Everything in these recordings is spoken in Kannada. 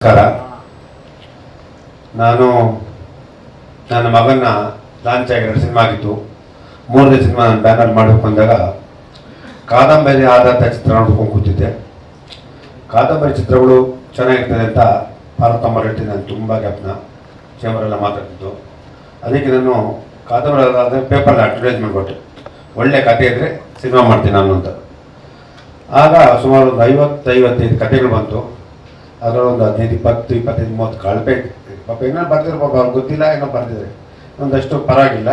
ನಮಸ್ಕಾರ. ನಾನು ನನ್ನ ಮಗನ ಲಾಂಚ್ ಆಗಿರೋ ಸಿನಿಮಾ ಆಗಿತ್ತು. 3ನೇ ಸಿನಿಮಾ ನಾನು ಬ್ಯಾನರ್ ಮಾಡಬೇಕು ಅಂದಾಗ ಕಾದಂಬರಿ ಆಧಾರಿತ ಚಿತ್ರ ನೋಡ್ಕೊಂಡು ಕೂತಿದ್ದೆ. ಕಾದಂಬರಿ ಚಿತ್ರಗಳು ಚೆನ್ನಾಗಿರ್ತದೆ ಅಂತ ಪಾರ್ವತಮ್ಮ ರೆಡ್ಡಿ ನಾನು ತುಂಬ ಜ್ಞಾಪನ ಚೇಂಬರೆಲ್ಲ ಮಾತಾಡ್ತಿದ್ದು. ಅದಕ್ಕೆ ನಾನು ಕಾದಂಬರಿ ಆಧಾರದ ಪೇಪರ್ನ ಅಡ್ವರ್ಟೈಸ್ಮೆಂಟ್ ಕೊಟ್ಟೆ, ಒಳ್ಳೆ ಕತೆ ಇದ್ದರೆ ಸಿನಿಮಾ ಮಾಡ್ತೀನಿ ನಾನು ಅಂತ. ಆಗ ಸುಮಾರು ಒಂದು 50-55 ಕತೆಗಳು ಬಂತು. ಅದರೊಂದು 15, 20, 25, 30 ಕಳಪೆ ಪಾಪ ಏನೋ ಬರ್ತಿರ್ಬೇಕು, ಅವ್ರಿಗೆ ಗೊತ್ತಿಲ್ಲ ಏನೋ ಬರ್ತಿದ್ರೆ ಒಂದಷ್ಟು ಪರವಾಗಿಲ್ಲ.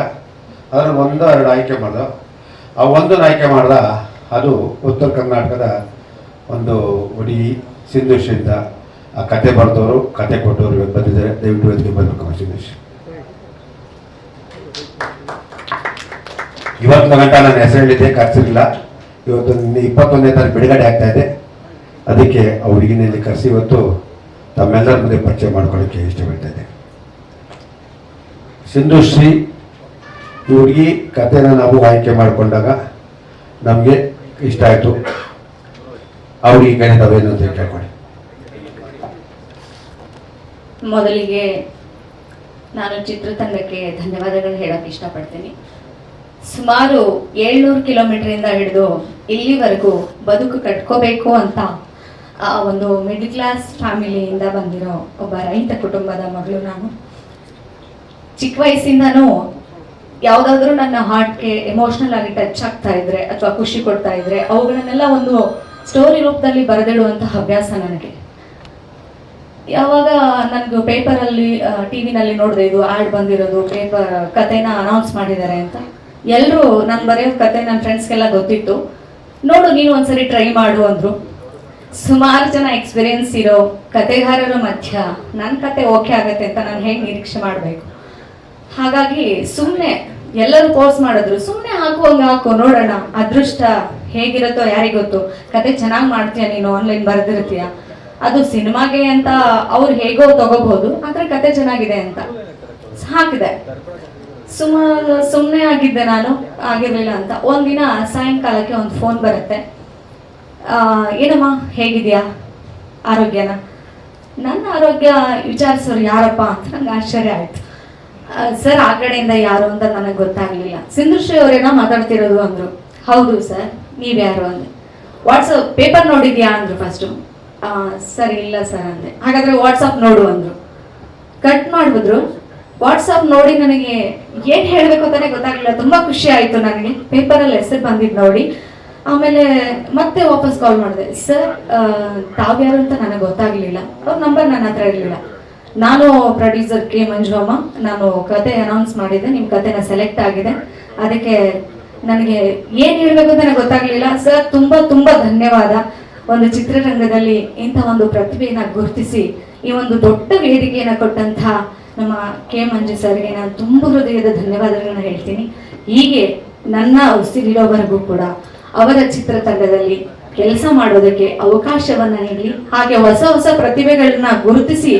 ಅದರಲ್ಲಿ 1-2 ಆಯ್ಕೆ ಮಾಡ್ದೆ. ಆ ಒಂದನ್ನು ಆಯ್ಕೆ ಮಾಡ್ದ. ಅದು ಉತ್ತರ ಕರ್ನಾಟಕದ ಒಂದು ಹುಡುಗಿ ಸಿಂಧುಶ್ರೀ ಅಂತ. ಆ ಕತೆ ಬರೆದವರು ಕತೆ ಕೊಟ್ಟವರು ಇವತ್ತು ಬಂದಿದ್ದಾರೆ. ದಯವಿಟ್ಟು ವೇದಿಕೆ ಬರಬೇಕು ಸಿಂಧುಶ್ರೀ. ಇವತ್ತು ಗಂಟ ನಾನು ಹೆಸರು ಹೇಳಿದ್ದೆ, ಕರೆಸಿರಲಿಲ್ಲ. ಇವತ್ತು 21ನೇ ತಾರೀಕು ಬಿಡುಗಡೆ ಆಗ್ತಾ ಇದೆ. ಅದಕ್ಕೆ ಆ ಹುಡುಗಿನಲ್ಲಿ ಕರೆಸಿ ಇವತ್ತು ತಮ್ಮೆಲ್ಲರ ಮುಂದೆ ಪರಿಚಯ ಮಾಡ್ಕೊಳ್ಳೋಕ್ಕೆ ಇಷ್ಟಪಡ್ತಾ ಇದ್ದೆ. ಸಿಂಧುಶ್ರೀ ಈ ಹುಡುಗಿ ಕಥೆನ ನಾವು ಆಯ್ಕೆ ಮಾಡಿಕೊಂಡಾಗ ನಮಗೆ ಇಷ್ಟ ಆಯಿತು. ಆ ಹುಡುಗಿ ಗಣಿತವೇನು ಅಂತ ಕೇಳ್ಕೊಳ್ಳಿ. ಮೊದಲಿಗೆ ನಾನು ಚಿತ್ರತಂಡಕ್ಕೆ ಧನ್ಯವಾದಗಳು ಹೇಳಕ್ಕೆ ಇಷ್ಟಪಡ್ತೀನಿ. ಸುಮಾರು 700 ಕಿಲೋಮೀಟರಿಂದ ಹಿಡಿದು ಇಲ್ಲಿವರೆಗೂ ಬದುಕು ಕಟ್ಕೋಬೇಕು ಅಂತ ಒಂದು ಮಿಡ್ಲ್ ಕ್ಲಾಸ್ ಫ್ಯಾಮಿಲಿಯಿಂದ ಬಂದಿರೋ ಒಬ್ಬ ರೈತ ಕುಟುಂಬದ ಮಗಳು ನಾನು. ಚಿಕ್ಕ ವಯಸ್ಸಿಂದನೂ ಯಾವುದಾದ್ರೂ ನನ್ನ ಹಾರ್ಟ್ಗೆ ಎಮೋಷ್ನಲ್ ಆಗಿ ಟಚ್ ಆಗ್ತಾ ಇದ್ರೆ ಅಥವಾ ಖುಷಿ ಕೊಡ್ತಾ ಇದ್ರೆ ಅವುಗಳನ್ನೆಲ್ಲ ಒಂದು ಸ್ಟೋರಿ ರೂಪದಲ್ಲಿ ಬರೆದಿಡುವಂಥ ಅಭ್ಯಾಸ ನನಗೆ. ಯಾವಾಗ ನನಗೆ ಪೇಪರಲ್ಲಿ ಟಿವಿನಲ್ಲಿ ನೋಡಿದೆ, ಇದು ಆಡ್ ಬಂದಿರೋದು, ಪೇಪರ್ ಕತೆನ ಅನೌನ್ಸ್ ಮಾಡಿದ್ದಾರೆ ಅಂತ. ಎಲ್ಲರೂ ನಾನು ಬರೆಯೋ ಕತೆ ನನ್ನ ಫ್ರೆಂಡ್ಸ್ಗೆಲ್ಲ ಗೊತ್ತಿತ್ತು. ನೋಡು ನೀನು ಒಂದ್ಸರಿ ಟ್ರೈ ಮಾಡು ಅಂದರು. ಸುಮಾರು ಜನ ಎಕ್ಸ್ಪೀರಿಯನ್ಸ್ ಇರೋ ಕತೆಗಾರರ ಮಧ್ಯ ನನ್ನ ಕತೆ ಓಕೆ ಆಗತ್ತೆ ಅಂತ ನಾನು ಹೇಗೆ ನಿರೀಕ್ಷೆ ಮಾಡಬೇಕು? ಹಾಗಾಗಿ ಸುಮ್ಮನೆ ಎಲ್ಲರೂ ಪೋಸ್ಟ್ ಮಾಡಿದ್ರು, ಸುಮ್ಮನೆ ಹಾಕು ನೋಡೋಣ, ಅದೃಷ್ಟ ಹೇಗಿರುತ್ತೋ ಯಾರಿಗೆ ಗೊತ್ತು. ಕತೆ ಚೆನ್ನಾಗಿ ಮಾಡ್ತೀಯ ನೀನು, ಆನ್ಲೈನ್ ಬರೆದಿರ್ತೀಯ, ಅದು ಸಿನಿಮಾಗೆ ಅಂತ ಅವ್ರು ಹೇಗೋ ತಗೋಬಹುದು, ಆದರೆ ಕತೆ ಚೆನ್ನಾಗಿದೆ ಅಂತ ಹಾಕಿದೆ. ಸುಮ್ಮನೆ ಆಗಿದ್ದೆ ನಾನು, ಆಗಿರ್ಲಿಲ್ಲ ಅಂತ. ಒಂದಿನ ಸಾಯಂಕಾಲಕ್ಕೆ ಒಂದು ಫೋನ್ ಬರುತ್ತೆ. ಏನಮ್ಮ ಹೇಗಿದೆಯಾ, ಆರೋಗ್ಯನ? ನನ್ನ ಆರೋಗ್ಯ ವಿಚಾರಿಸೋರು ಯಾರಪ್ಪ ಅಂತ ನಂಗೆ ಆಶ್ಚರ್ಯ ಆಯ್ತು. ಸರ್ ಆ ಕಡೆಯಿಂದ ಯಾರು ಅಂತ ನನಗೆ ಗೊತ್ತಾಗ್ಲಿಲ್ಲ. ಸಿಂಧುಶ್ರೀ ಅವರೇನೋ ಮಾತಾಡ್ತಿರೋದು ಅಂದ್ರು. ಹೌದು ಸರ್, ನೀವ್ಯಾರು ಅಂದೆ. ವಾಟ್ಸಪ್ ಪೇಪರ್ ನೋಡಿದ್ಯಾ ಅಂದ್ರು ಫಸ್ಟು. ಸರ್ ಇಲ್ಲ ಸರ್ ಅಂದೆ. ಹಾಗಾದ್ರೆ ವಾಟ್ಸಪ್ ನೋಡು ಅಂದ್ರು. ಕಟ್ ಮಾಡಿಬಿದ್ರು. ವಾಟ್ಸಪ್ ನೋಡಿ ನನಗೆ ಏನ್ ಹೇಳ್ಬೇಕು ಅಂತಾನೆ ಗೊತ್ತಾಗ್ಲಿಲ್ಲ. ತುಂಬಾ ಖುಷಿ ಆಯ್ತು ನನಗೆ, ಪೇಪರಲ್ಲಿ ಹೆಸರು ಬಂದಿದ್ದು ನೋಡಿ. ಆಮೇಲೆ ಮತ್ತೆ ವಾಪಸ್ ಕಾಲ್ ಮಾಡಿದೆ. ಸರ್ ತಾವ್ಯಾರು ಅಂತ ನನಗೆ ಗೊತ್ತಾಗ್ಲಿಲ್ಲ. ಅವ್ರ ನಂಬರ್ ನನ್ನ ಹತ್ರ ಇರಲಿಲ್ಲ. ನಾನು ಪ್ರೊಡ್ಯೂಸರ್ ಕೆ ಮಂಜುವಮ್ಮ, ನಾನು ಕತೆ ಅನೌನ್ಸ್ ಮಾಡಿದ್ದೆ, ನಿಮ್ಮ ಕತೆನ ಸೆಲೆಕ್ಟ್ ಆಗಿದೆ, ಅದಕ್ಕೆ ನನಗೆ ಏನು ಹೇಳಬೇಕು ಅಂತ ನನಗೆ ಗೊತ್ತಾಗ್ಲಿಲ್ಲ. ಸರ್ ತುಂಬಾ ತುಂಬಾ ಧನ್ಯವಾದ. ಒಂದು ಚಿತ್ರರಂಗದಲ್ಲಿ ಇಂಥ ಒಂದು ಪ್ರತಿಭೆಯನ್ನು ಗುರುತಿಸಿ ಈ ಒಂದು ದೊಡ್ಡ ವೇದಿಕೆಯನ್ನು ಕೊಟ್ಟಂಥ ನಮ್ಮ ಕೆ ಮಂಜು ಸರ್ಗೆ ನಾನು ತುಂಬ ಹೃದಯದ ಧನ್ಯವಾದಗಳನ್ನ ಹೇಳ್ತೀನಿ. ಹೀಗೆ ನನ್ನ ಉಸಿರಿರೋವರೆಗೂ ಕೂಡ ಅವರ ಚಿತ್ರತಂಡದಲ್ಲಿ ಕೆಲಸ ಮಾಡೋದಕ್ಕೆ ಅವಕಾಶವನ್ನ ನೀಡಿ, ಹಾಗೆ ಹೊಸ ಹೊಸ ಪ್ರತಿಭೆಗಳನ್ನ ಗುರುತಿಸಿ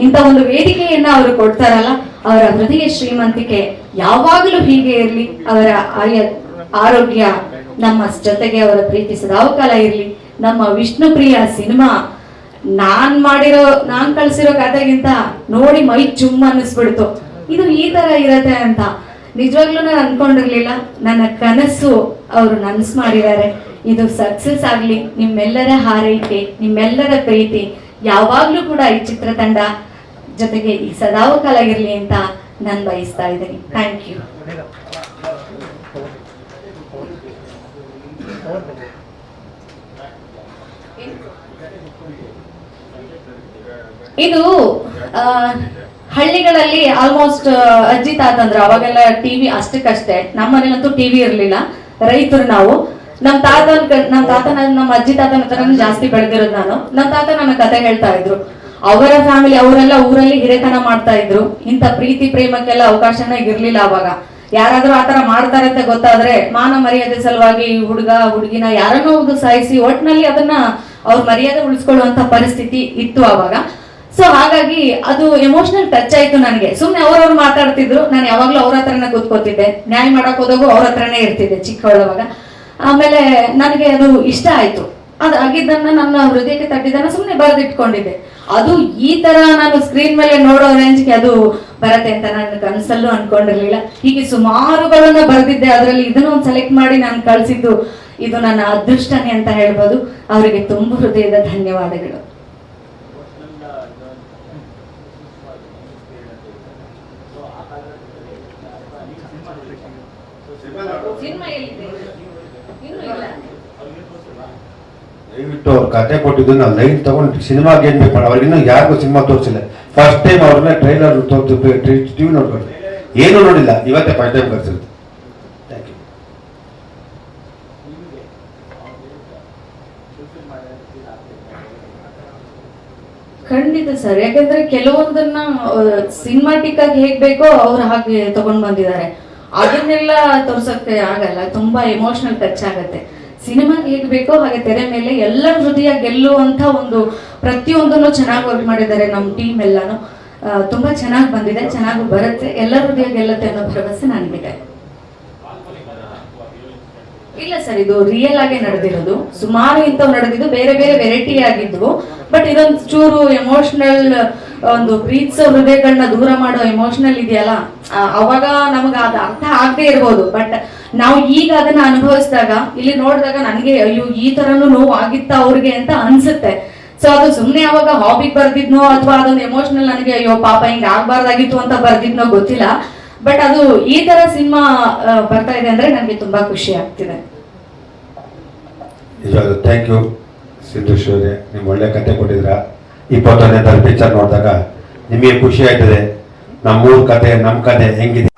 ಇಂಥ ಒಂದು ವೇದಿಕೆಯನ್ನ ಅವರು ಕೊಡ್ತಾರಲ್ಲ, ಅವರ ಹೃದಯ ಶ್ರೀಮಂತಿಕೆ ಯಾವಾಗಲೂ ಹೀಗೆ ಇರಲಿ. ಅವರ ಆರೋಗ್ಯ ನಮ್ಮ ಜೊತೆಗೆ ಅವರ ಪ್ರೀತಿ ಸದಾಕಾಲ ಇರಲಿ. ನಮ್ಮ ವಿಷ್ಣುಪ್ರಿಯ ಸಿನಿಮಾ ನಾನ್ ಕಳ್ಸಿರೋ ಕಥೆಗಿಂತ ನೋಡಿ ಮೈ ಚುಮ್ಮ ಅನ್ನಿಸ್ಬಿಡ್ತು. ಇದು ಈ ತರ ಇರತ್ತೆ ಅಂತ ನಿಜವಾಗ್ಲೂ ನಾನು ಅನ್ಕೊಂಡಿರ್ಲಿಲ್ಲ. ನನ್ನ ಕನಸು ಅವರು ನನಸು ಮಾಡಿದ್ದಾರೆ. ಇದು ಸಕ್ಸಸ್ ಆಗ್ಲಿ. ನಿಮ್ಮೆಲ್ಲರ ಹಾರೈಕೆ, ನಿಮ್ಮೆಲ್ಲರ ಪ್ರೀತಿ ಯಾವಾಗ್ಲೂ ಕೂಡ ಈ ಚಿತ್ರತಂಡ ಜೊತೆಗೆ ಈ ಸದಾಕಾಲ ಇರ್ಲಿ ಅಂತ ನಾನು ಬಯಸ್ತಾ ಇದ್ದೀನಿ. Thank you. ಇದು ಹಳ್ಳಿಗಳಲ್ಲಿ ಆಲ್ಮೋಸ್ಟ್ ಅಜ್ಜಿ ತಾತಂದ್ರು ಅವಾಗೆಲ್ಲ ಟಿವಿ ಅಷ್ಟಕ್ಕಷ್ಟೇ. ನಮ್ಮ ಮನೇಲಂತೂ ಟಿವಿ ಇರ್ಲಿಲ್ಲ. ರೈತರು ನಾವು. ನಮ್ಮ ಅಜ್ಜಿ ತಾತನ ಹತ್ರನೂ ಜಾಸ್ತಿ ಬೆಳೆದಿರೋದು ನಾನು. ನಮ್ಮ ತಾತ ನನ್ನ ಕತೆ ಹೇಳ್ತಾ ಇದ್ರು. ಅವರ ಫ್ಯಾಮಿಲಿ ಅವರೆಲ್ಲ ಊರಲ್ಲಿ ಹಿರೇತನ ಮಾಡ್ತಾ ಇದ್ರು. ಇಂಥ ಪ್ರೀತಿ ಪ್ರೇಮಕ್ಕೆಲ್ಲ ಅವಕಾಶನೇ ಇರ್ಲಿಲ್ಲ ಅವಾಗ. ಯಾರಾದ್ರೂ ಆತರ ಮಾಡ್ತಾರೆ ಅಂತ ಗೊತ್ತಾದ್ರೆ ಮಾನ ಮರ್ಯಾದೆ ಸಲುವಾಗಿ ಹುಡುಗ ಹುಡುಗಿನ ಯಾರನ್ನೋ ಒಂದು ಸಾಯಿಸಿ ಒಟ್ನಲ್ಲಿ ಅದನ್ನ ಅವ್ರ ಮರ್ಯಾದೆ ಉಳಿಸ್ಕೊಳ್ಳುವಂತ ಪರಿಸ್ಥಿತಿ ಇತ್ತು ಅವಾಗ. ಸೊ ಹಾಗಾಗಿ ಅದು ಎಮೋಷನಲ್ ಟಚ್ ಆಯ್ತು ನನಗೆ. ಸುಮ್ನೆ ಅವ್ರವ್ರು ಮಾತಾಡ್ತಿದ್ರು, ನಾನು ಯಾವಾಗ್ಲೂ ಅವ್ರ ಹತ್ರನೇ ಕೂತ್ಕೋತಿದ್ದೆ. ನ್ಯಾಯ ಮಾಡಕ್ ಹೋದಾಗೂ ಅವ್ರ ಹತ್ರನೇ ಇರ್ತಿದ್ದೆ ಚಿಕ್ಕವಳವಾಗ. ಆಮೇಲೆ ನನಗೆ ಅದು ಇಷ್ಟ ಆಯ್ತು. ಅದಾಗಿದ್ದನ್ನ ನನ್ನ ಹೃದಯಕ್ಕೆ ತಟ್ಟಿದ್ದನ್ನ ಸುಮ್ಮನೆ ಬರೆದಿಟ್ಕೊಂಡಿದ್ದೆ. ಅದು ಈ ತರ ನಾನು ಸ್ಕ್ರೀನ್ ಮೇಲೆ ನೋಡೋ ರೇಂಜ್ಗೆ ಅದು ಬರತ್ತೆ ಅಂತ ನಾನು ಕನಸಲ್ಲೂ ಅನ್ಕೊಂಡಿರ್ಲಿಲ್ಲ. ಹೀಗೆ ಸುಮಾರುಗಳನ್ನ ಬರೆದಿದ್ದೆ, ಅದರಲ್ಲಿ ಇದನ್ನ ಒಂದು ಸೆಲೆಕ್ಟ್ ಮಾಡಿ ನಾನು ಕಳ್ಸಿದ್ದು ಇದು ನನ್ನ ಅದೃಷ್ಟನೇ ಅಂತ ಹೇಳ್ಬೋದು. ಅವರಿಗೆ ತುಂಬ ಹೃದಯದ ಧನ್ಯವಾದಗಳು. ಸಿನಿಮಾ ಎಲ್ಲಿದೆ? ಇನ್ನೂ ಇಲ್ಲ. ದಯವಿಟ್ಟು ಅವ್ರ ಕತೆ ಕೊಟ್ಟಿದ್ದು ನಾವು ಲೈನ್ ತಗೊಂಡು ಸಿನಿಮಾಗೆ ಏನ್ ಬೇಕು ಮಾಡಿ, ಅವ್ರಿಗಿನ್ನೂ ಯಾರಿಗೂ ಸಿನಿಮಾ ತೋರಿಸಿಲ್ಲ. ಫಸ್ಟ್ ಟೈಮ್ ಅವ್ರನ್ನ ಟ್ರೈಲರ್ ತೋರಿಸಿ ಟಿವಿ ನೋಡ್ಕೊಂಡು ಏನೂ ನೋಡಿಲ್ಲ, ಇವತ್ತೇ ಫಸ್ಟ್ ಟೈಮ್ ಕರ್ಸಿರುತ್ತೆ. Thank you. ಖಂಡಿತ ಸರ್, ಯಾಕಂದ್ರೆ ಕೆಲವೊಂದನ್ನ ಸಿನಿಮಾಟಿಕ್ ಆಗಿ ಹೇಗ್ ಬೇಕೋ ಅವ್ರು ಹಾಗೆ ತಗೊಂಡ್ ಬಂದಿದ್ದಾರೆ. ಅದನ್ನೆಲ್ಲ ತೋರ್ಸಕ್ಕೆ ಆಗಲ್ಲ, ತುಂಬಾ ಎಮೋಷನಲ್ ಟಚ್ ಆಗತ್ತೆ. ಸಿನಿಮಾ ಹೇಗ್ ಬೇಕೋ ಹಾಗೆ ತೆರೆ ಮೇಲೆ ಎಲ್ಲರ ಹೃದಯ ಗೆಲ್ಲುವಂತ ಒಂದು ಪ್ರತಿಯೊಂದನ್ನು ಚೆನ್ನಾಗಿ ವರ್ಕ್ ಮಾಡಿದ್ದಾರೆ ನಮ್ಮ ಟೀಮ್ ಎಲ್ಲಾನು. ತುಂಬಾ ಚೆನ್ನಾಗಿ ಬಂದಿದೆ, ಚೆನ್ನಾಗಿ ಬರುತ್ತೆ, ಎಲ್ಲರ ಹೃದಯ ಗೆಲ್ಲುತ್ತೆ ಅನ್ನೋ ಭರವಸೆ ನನಗಿದೆ. ಇಲ್ಲ ಸರ್, ಇದು ರಿಯಲ್ ಆಗಿ ನಡೆದಿರೋದು. ಸುಮಾರು ಇಂಥವು ನಡೆದಿದ್ದು, ಬೇರೆ ಬೇರೆ ವೆರೈಟಿ ಆಗಿದ್ವು. ಬಟ್ ಇದೊಂದು ಚೂರು ಎಮೋಷನಲ್, ಒಂದು ಪ್ರೀತಿಸೋ ಹೃದಯಗಳನ್ನ ದೂರ ಮಾಡೋ ಎಮೋಷನಲ್ ಇದೆಯಲ್ಲ, ಅವಾಗ ನಮಗೆ ಅದು ಅರ್ಥ ಆಗದೆ ಇರ್ಬೋದು. ಬಟ್ ನಾವು ಈಗ ಅದನ್ನ ಅನುಭವಿಸಿದಾಗ, ಇಲ್ಲಿ ನೋಡಿದಾಗ ನನಗೆ ಅಯ್ಯೋ ಈ ತರನು ನೋವು ಆಗಿತ್ತ ಅವ್ರಿಗೆ ಅಂತ ಅನ್ಸುತ್ತೆ. ಸೊ ಅದು ಸುಮ್ಮನೆ ಅವಾಗ ಹಾಬಿಗೆ ಬರ್ದಿದ್ನೋ ಅಥವಾ ಅದೊಂದು ಎಮೋಷನಲ್ ನನಗೆ ಅಯ್ಯೋ ಪಾಪ ಹಿಂಗೆ ಆಗ್ಬಾರ್ದಾಗಿತ್ತು ಅಂತ ಬರ್ದಿದ್ನೋ ಗೊತ್ತಿಲ್ಲ. ಬಟ್ ಅದು ಈ ತರ ಸಿನಿಮಾ ಬರ್ತಾ ಇದೆ ಅಂದ್ರೆ ನನಗೆ ತುಂಬಾ ಖುಷಿ ಆಗ್ತಿದೆ. ನಿಜವಾಗ್ಲೂ ಥ್ಯಾಂಕ್ ಯು ಸಿದ್ದೇಶ್ ಅವರೇ, ನಿಮ್ಗೆ ಒಳ್ಳೆ ಕತೆ ಕೊಟ್ಟಿದ್ರ. 21ನೇ ಪಿಕ್ಚರ್ ನೋಡಿದಾಗ ನಿಮಗೆ ಖುಷಿ ಆಯ್ತದೆ, ನಮ್ಮೂರ ಕತೆ ನಮ್ಮ ಕತೆ ಹೆಂಗಿದೆ.